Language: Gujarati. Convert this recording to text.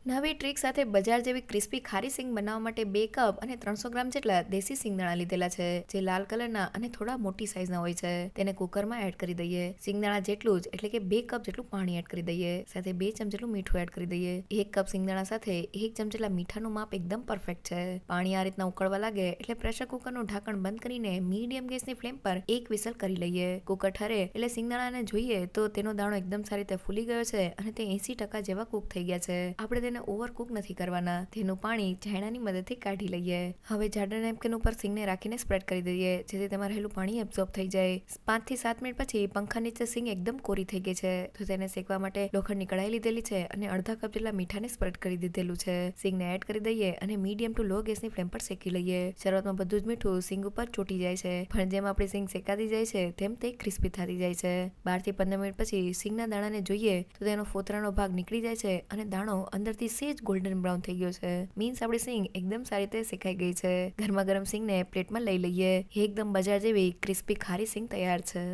નવી ટ્રીક સાથે બજાર જેવી ક્રિસ્પી ખારી સિંગ બનાવવા માટે 2 કપ અને 300 ગ્રામ જેટલા દેશી સિંગદાણા લીધેલા છે, જે લાલ કલરના અને થોડા મોટી સાઈઝના હોય છે. તેને કુકરમાં એડ કરી દઈએ. સિંગદાણા જેટલું જ એટલે કે 2 કપ જેટલું પાણી એડ કરી દઈએ. સાથે 2 ચમચી જેટલું મીઠું એડ કરી દઈએ. 1 કપ સિંગદાણા સાથે 1 ચમચી જેટલા મીઠાનું માપ એકદમ પરફેક્ટ છે. પાણી આ રીતના ઉકળવા લાગે એટલે પ્રેશર કુકરનું ઢાંકણ બંધ કરીને મીડિયમ ગેસની ફ્લેમ પર એક વિસલ કરી લઈએ. કુકર ઠરે એટલે સિંગદાણાને જોઈએ તો તેનો દાણો એકદમ સારી રીતે ફૂલી ગયો છે અને તે 80% જેવા કૂક થઈ ગયા છે. આપણે તેને ઓવરકુક નથી કરવાના. તેનું પાણી છાયણાની મદદથી કાઢી લઈએ. હવે જાડા નેપકિન ઉપર સિંગને રાખીને સ્પ્રેડ કરી દઈએ, જેથી તેમાં રહેલું પાણી એબ્ઝોર્બ થઈ જાય. 5 થી 7 મિનિટ પછી પંખા નીચે સિંગ એકદમ કોરી થઈ ગઈ છે, તો તેને શેકવા માટે લોખંડની કડાઈ લીધેલી છે અને અડધા કપ જેટલા મીઠાને સ્પ્રેડ કરી દીધેલું છે. સિંગને એડ કરી દઈએ અને મીડિયમ ટુ લો ગેસની ફ્લેમ પર શેકી લઈએ. શરૂઆતમાં બધું જ મીઠું સિંગ ઉપર ચોટી જાય છે, પણ જેમ આપણી સિંગ શેકાતી જાય છે તેમ તે ક્રિસ્પી થતી જાય છે. 12 થી 15 મિનિટ પછી સિંગના દાણાને જોઈએ તો તેનો ફોતરાનો ભાગ નીકળી જાય છે અને દાણો અંદરથી સેજ ગોલ્ડન બ્રાઉન થઈ ગયો છે. મીન્સ આપણી સિંગ એકદમ સારી રીતે શેકાઈ ગઈ છે. ગરમા ગરમ સિંગને પ્લેટમાં લઈ લઈએ. એકદમ બજાર જેવી ક્રિસ્પી ખારી સિંગ તૈયાર છે.